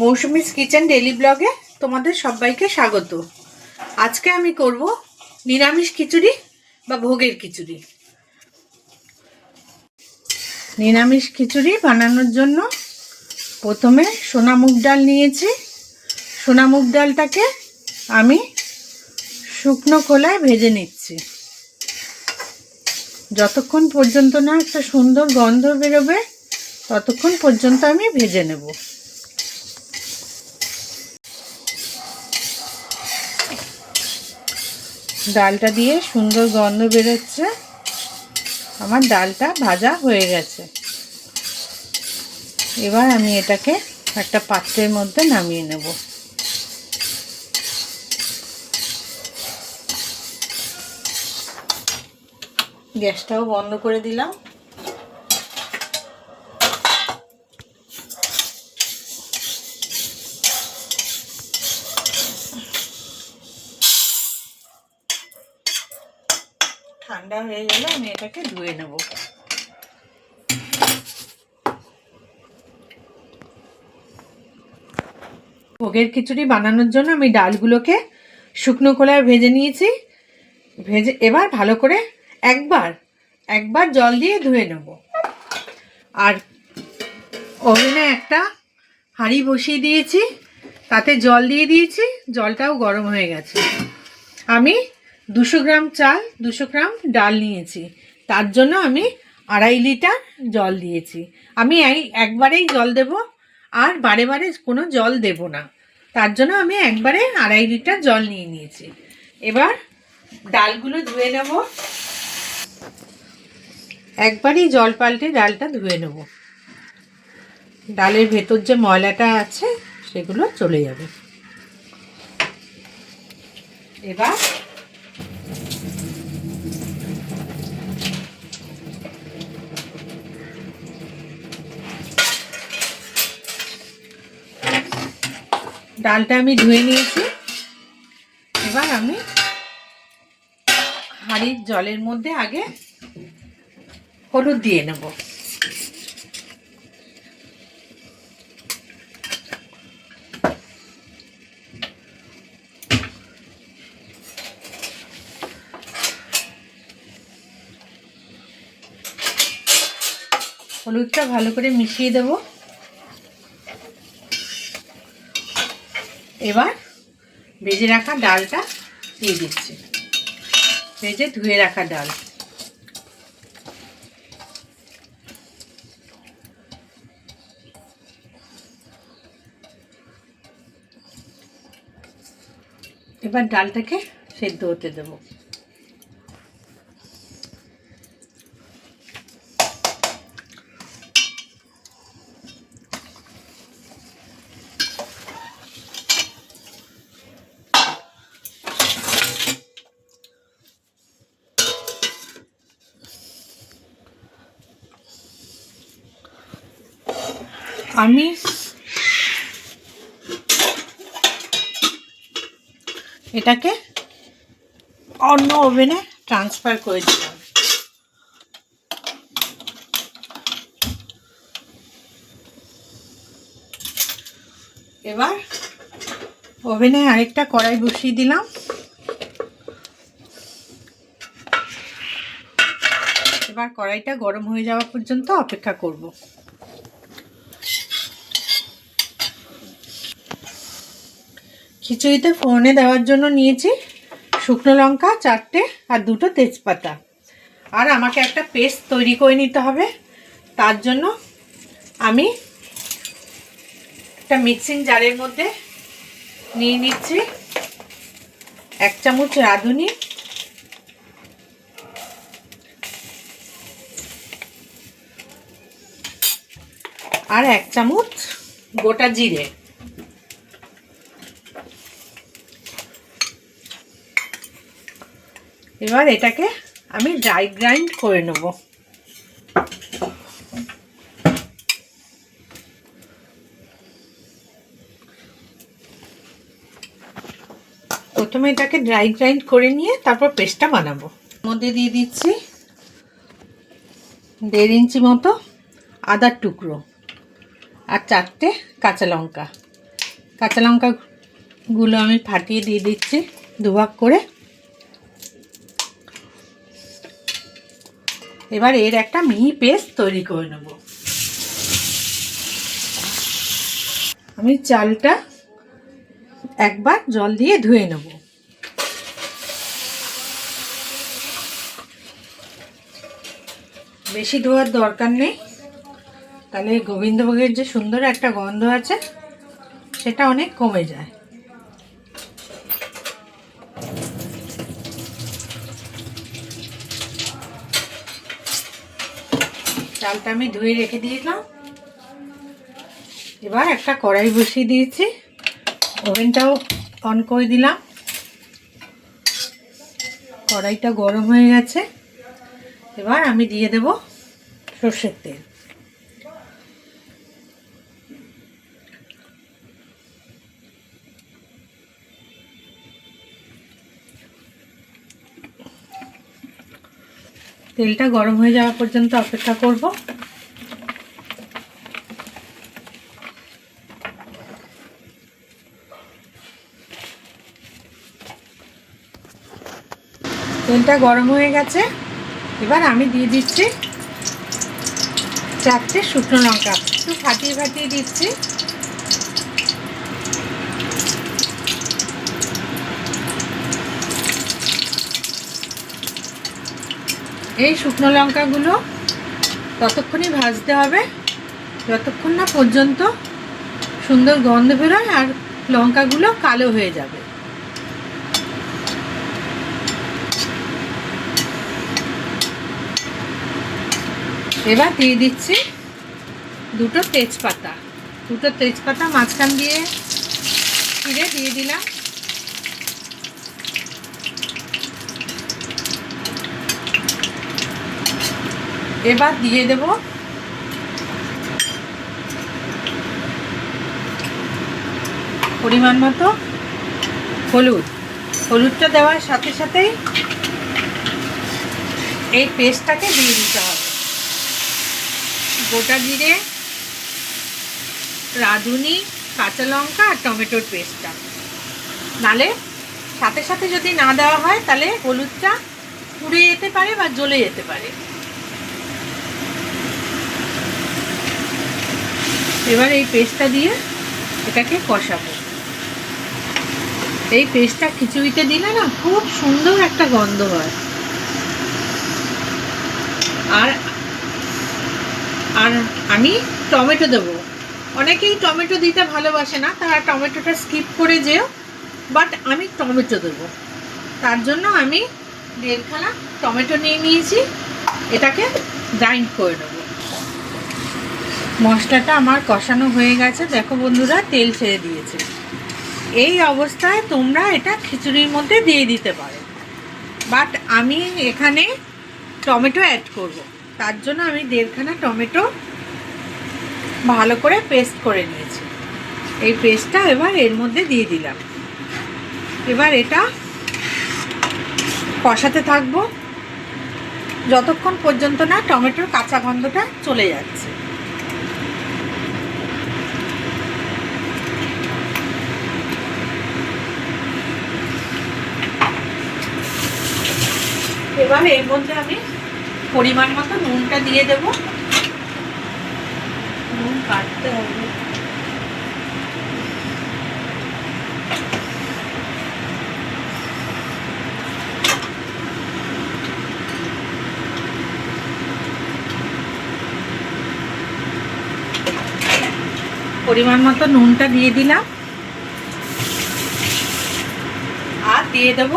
Mousumi's kitchen daily ব্লগে তোমাদের সবাইকে স্বাগত। আজকে আমি করব নিরামিষ খিচুড়ি বা ভোগের খিচুড়ি। নিরামিষ খিচুড়ি বানানোর জন্য প্রথমে সোনা মুগ ডাল নিয়েছি। সোনা মুগ ডালটাকে আমি শুকনো খোলায় ভেজে নিচ্ছি। যতক্ষণ পর্যন্ত না একটা সুন্দর গন্ধ বেরোবে ততক্ষণ পর্যন্ত আমি ভেজে নেব। ডালটা দিয়ে সুন্দর গন্ধ বেরোচ্ছে। আমার ডালটা ভাজা হয়ে গেছে। এবার আমি এটাকে একটা পাত্রের মধ্যে নামিয়ে নেব। গ্যাসটাও বন্ধ করে দিলাম। ঠান্ডা হয়ে গেলে আমি এটাকে ধুয়ে নেব। ভোগের খিচুড়ি বানানোর জন্য আমি ডালগুলোকে শুকনো খোলায় ভেজে নিয়েছি। ভেজে এবার ভালো করে একবার জল দিয়ে ধুয়ে নেব। আর ওভেনে একটা হাঁড়ি বসিয়ে দিয়েছি, তাতে জল দিয়ে দিয়েছি। জলটাও গরম হয়ে গেছে। আমি 200 গ্রাম চাল 200 গ্রাম ডাল নিয়েছি, তার জন্য আমি 2.5 লিটার জল দিয়েছি। আমি একবারেই জল দেব, আর বারে বারে কোনো জল দেব না। তার জন্য আমি একবারে 2.5 লিটার জল নিয়ে নিয়েছি। এবার ডালগুলো ধুয়ে নেব। একবারই জল পাল্টে ডালটা ধুয়ে নেব। ডালের ভেতর যে ময়লাটা আছে সেগুলো চলে যাবে। এবার ডালটা আমি ধুয়ে নিয়েছি। এবার আমি হাঁড়ির জলের মধ্যে আগে হলুদ দিয়ে নেব। হলুদটা ভালো করে মিশিয়ে দেব। এবার ভেজে রাখা ডালটা দিয়ে দিচ্ছি। ভেজে ধুয়ে রাখা ডাল। এবার ডালটাকে সেদ্ধ হতে দেব। আমি এটাকে অন্য ওভেনে ট্রান্সফার করে দিলাম। এবার ওভেনে আরেকটা কড়াই বসিয়ে দিলাম। এবার কড়াইটা গরম হয়ে যাওয়া পর্যন্ত অপেক্ষা করব। খিচুড়িতে ফোড়নে দেওয়ার জন্য নিয়েছি শুকনো লঙ্কা 4টে আর 2টো তেজপাতা। আর আমাকে একটা পেস্ট তৈরি করে নিতে হবে। তার জন্য আমি একটা মিক্সিং জারের মধ্যে নিয়ে নিচ্ছি 1 চামচ রাঁধুনি, আর 1 চামচ গোটা জিরে। এবার এটাকে আমি ড্রাই গ্রাইন্ড করে নেব। প্রথমে এটাকে ড্রাই গ্রাইন্ড করে নিয়ে তারপর পেস্টটা বানাবো। মধ্যে দিয়ে দিচ্ছি 1.5 ইঞ্চি মতো আদার টুকরো আর 4টে কাঁচা লঙ্কা। কাঁচা লঙ্কাগুলো আমি ফাটিয়ে দিয়ে দিচ্ছি দুভাগ করে। এবার এর একটা মিহি পেস্ট তৈরি করে নেব। আমি চালটা একবার জল দিয়ে ধুয়ে নেব। বেশি ধোয়ার দরকার নেই, তাহলে গোবিন্দভোগের যে সুন্দর একটা গন্ধ আছে সেটা অনেক কমে যায়। চালটা আমি ধুয়ে রেখে দিয়েছিলাম। এবার একটা কড়াই বসিয়ে দিয়েছি, ওভেনটাও অন করে দিলাম। কড়াইটা গরম হয়ে গেছে, এবার আমি দিয়ে দেব সর্ষের তেল। তেলটা গরম হয়ে যাওয়া পর্যন্ত অপেক্ষা করব। তেলটা গরম হয়ে গেছে, এবার আমি দিয়ে দিচ্ছি 4টে শুকনো লঙ্কা, একটু ফাটিয়ে ফাটিয়ে দিচ্ছি। এই শুকনো লঙ্কাগুলো ততক্ষণই ভাজতে হবে যতক্ষণ না পর্যন্ত সুন্দর গন্ধ বেরোয় আর লঙ্কাগুলো কালো হয়ে যাবে। এবার দিয়ে দিচ্ছি দুটো তেজপাতা মাঝখান দিয়ে চিড়ে দিয়ে দিলাম। এবার দিয়ে দেব পরিমাণ মতো হলুদটা দেওয়ার সাথে সাথেই এই পেস্টটাকে দিয়ে দিতে হবে। গোটা জিরে, রাঁধুনি, কাঁচা লঙ্কা আর টমেটোর পেস্টটা, নালে সাথে সাথে যদি না দেওয়া হয় তাহলে হলুদটা পুড়ে যেতে পারে বা জ্বলে যেতে পারে। এবার এই পেস্টটা দিয়ে এটাকে কষাবো। এই পেস্টটা খিচুড়িতে দিলে না খুব সুন্দর একটা গন্ধ হয়। আর আর আমি টমেটো দেবো। অনেকেই টমেটো দিতে ভালোবাসে না, তারা টমেটোটা স্কিপ করে যেও, বাট আমি টমেটো দেবো। তার জন্য আমি 1.5 টমেটো নিয়ে নিয়েছি, এটাকে গ্রাইন্ড করে নেব। মশলাটা আমার কষানো হয়ে গেছে, দেখো বন্ধুরা তেল ছেড়ে দিয়েছে। এই অবস্থায় তোমরা এটা খিচুড়ির মধ্যে দিয়ে দিতে পারো, বাট আমি এখানে টমেটো অ্যাড করব। তার জন্য আমি 1.5 টমেটো ভালো করে পেস্ট করে নিয়েছি। এই পেস্টটা এবার এর মধ্যে দিয়ে দিলাম। এবার এটা কষাতে থাকবো যতক্ষণ পর্যন্ত না টমেটোর কাঁচা গন্ধটা চলে যাচ্ছে। এবার এর মধ্যে আমি পরিমাণ মতো নুনটা দিয়ে দেব। নুন কাটতে হবে। পরিমাণ মতো নুনটা দিয়ে দিলাম, আর দিয়ে দেব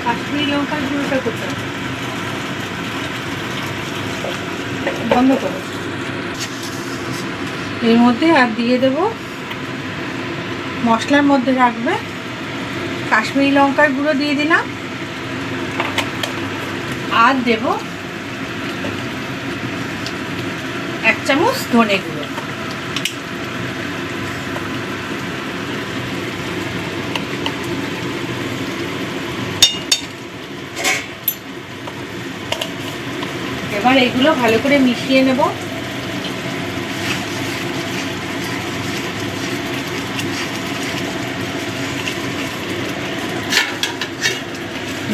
কাশ্মীরি লঙ্কার গুঁড়োটা কোথায়, বন্ধ করো। এর মধ্যে আর দিয়ে দেব মশলার মধ্যে রাখবে কাশ্মীরি লঙ্কার গুঁড়ো দিয়ে দিলাম, আর দেব 1 চামচ ধনে গুঁড়ো। এবার এগুলো ভালো করে মিশিয়ে নেব।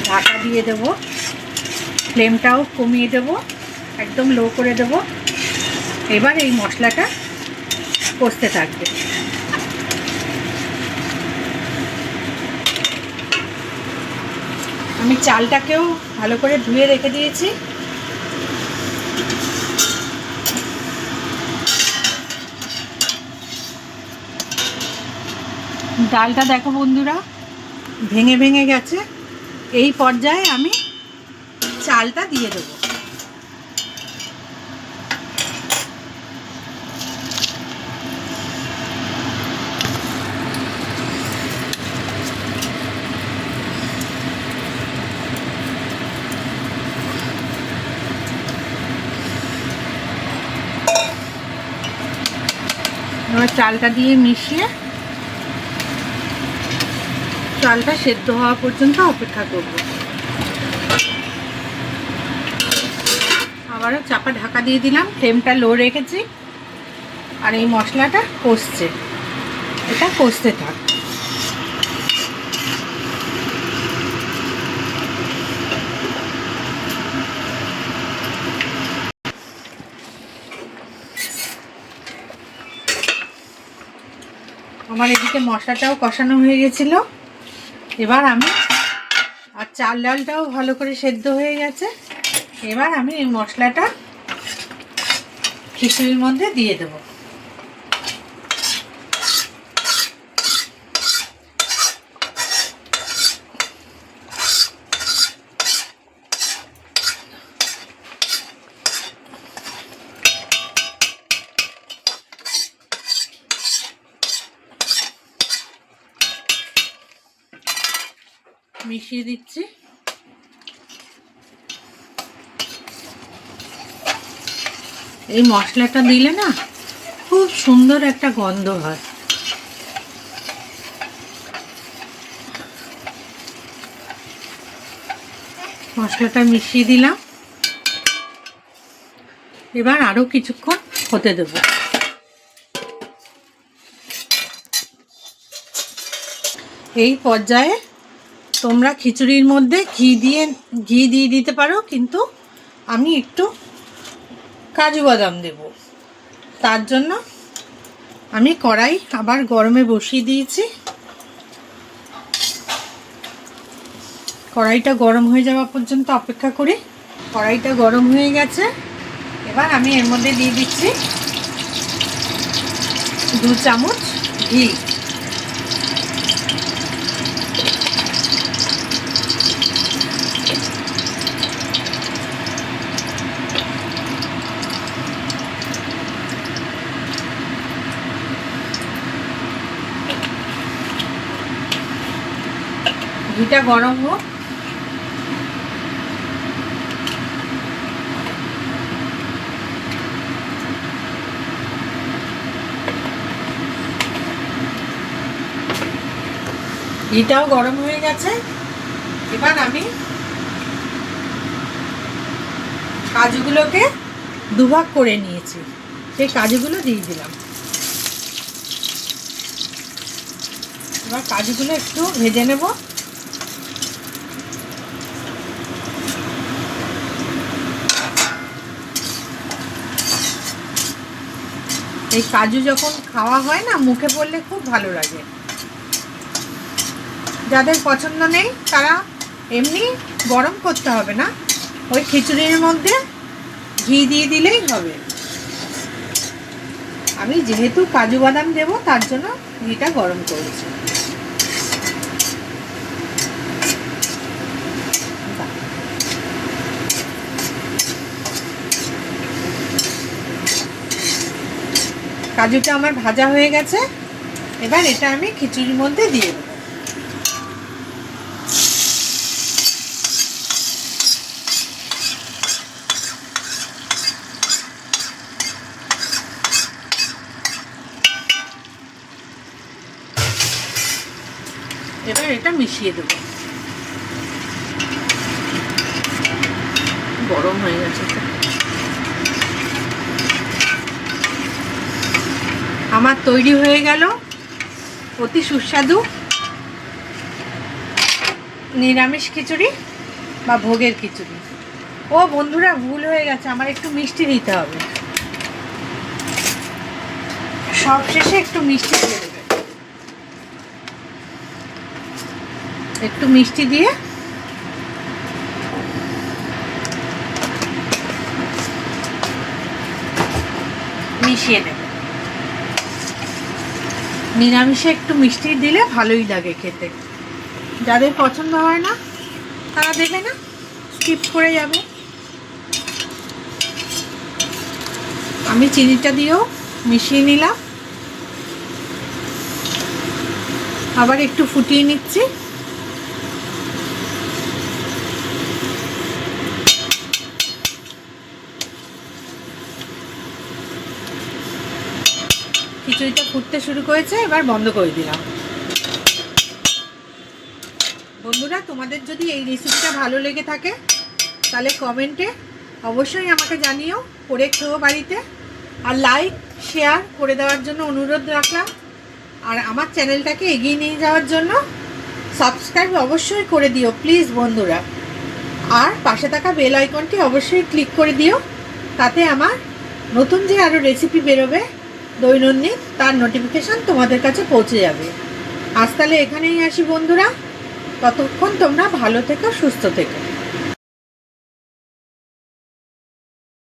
ঢাকা দিয়ে দেব, ফ্লেমটাও কমিয়ে দেব, একদম লো করে দেব। এবার এই মশলাটা কষতে থাকবে। আমি চালটাকেও ভালো করে ধুয়ে রেখে দিয়েছি। ডালটা দেখো বন্ধুরা ভেঙে ভেঙে গেছে। এই পর্যায়ে আমি চালটা দিয়ে দেবো। এবার চালটা দিয়ে মিশিয়ে চালটা সেদ্ধ হওয়া পর্যন্ত অপেক্ষা করব। আবারও চাপা ঢাকা দিয়ে দিলাম, ফ্লেমটা লো রেখেছি। আর এই মশলাটা কষছে, এটা কষতে থাক। আমার এদিকে মশলাটাও কষানো হয়ে গেছিল। এবার আমি আর চাল ডালটাও ভালো করে সেদ্ধ হয়ে গেছে। এবার আমি এই মশলাটা খিচুড়ির মধ্যে দিয়ে দেব। মিশিয়ে দিচ্ছি। এই মশলাটা দিলে না খুব সুন্দর একটা গন্ধ হয়। মশলাটা মিশিয়ে দিলাম। এবার আরো কিছুক্ষণ হতে দেব। এই পর্যায়ে তোমরা খিচুড়ির মধ্যে ঘি দিয়ে দিতে পারো, কিন্তু আমি একটু কাজু বাদাম দেব। তার জন্য আমি কড়াই আবার গরমে বসিয়ে দিয়েছি। কড়াইটা গরম হয়ে যাওয়া পর্যন্ত অপেক্ষা করি। কড়াইটা গরম হয়ে গেছে। এবার আমি এর মধ্যে দিয়ে দিচ্ছি 2 চামচ ঘি। ঘিটা গরম হোক। ঘিটাও গরম হয়ে গেছে। এবার আমি কাজুগুলোকে দুভাগ করে নিয়েছি, সেই কাজুগুলো দিয়ে দিলাম। এবার কাজুগুলো একটু ভেজে নেব। এই কাজু যখন খাওয়া হয় না, মুখে পড়লে খুব ভালো লাগে। যাদের পছন্দ নেই তারা এমনি গরম করতে হবে না, ওই খিচুড়ির মধ্যে ঘি দিয়ে দিলেই হবে। আমি যেহেতু কাজু বাদাম দেবো তার জন্য ঘিটা গরম করেছি। কাজুটা আমার ভাজা হয়ে গেছে। এবার এটা আমি খিচুড়ির মধ্যে দিয়ে দেবো। এবার এটা মিশিয়ে দেব। গরম হয়ে গেছে। আমার তৈরি হয়ে গেল অতি সুস্বাদু নিরামিষ খিচুড়ি বা ভোগের খিচুড়ি। ও বন্ধুরা, ভুল হয়ে গেছে, আমার একটু মিষ্টি দিতে হবে। সব শেষে একটু মিষ্টি দিয়ে দেবে। একটু মিষ্টি দিয়ে মিশিয়ে নেবে। নিরামিষে একটু মিষ্টি দিলে ভালোই লাগে খেতে। যাদের পছন্দ হয় না তারা দেবে না, স্কিপ করে যাবে। আমি চিনিটা দিয়েও মিশিয়ে নিলাম, আবার একটু ফুটিয়ে নিচ্ছি। খিচুড়িটা ফুটতে শুরু করেছে, এবার বন্ধ করে দিলাম। বন্ধুরা, তোমাদের যদি এই রেসিপিটা ভালো লেগে থাকে তাহলে কমেন্টে অবশ্যই আমাকে জানিও, করে খেও বাড়িতে। আর লাইক শেয়ার করে দেওয়ার জন্য অনুরোধ রাখলাম। আর আমার চ্যানেলটাকে এগিয়ে নিয়ে যাওয়ার জন্য সাবস্ক্রাইব অবশ্যই করে দিও প্লিজ বন্ধুরা। আর পাশে থাকা বেল আইকনটি অবশ্যই ক্লিক করে দিও, তাতে আমার নতুন যে আরও রেসিপি বেরোবে দৈনন্দিন, তার নোটিফিকেশান তোমাদের কাছে পৌঁছে যাবে। আজ তাহলে এখানেই আসি বন্ধুরা, ততক্ষণ তোমরা ভালো থেকো, সুস্থ থেকো।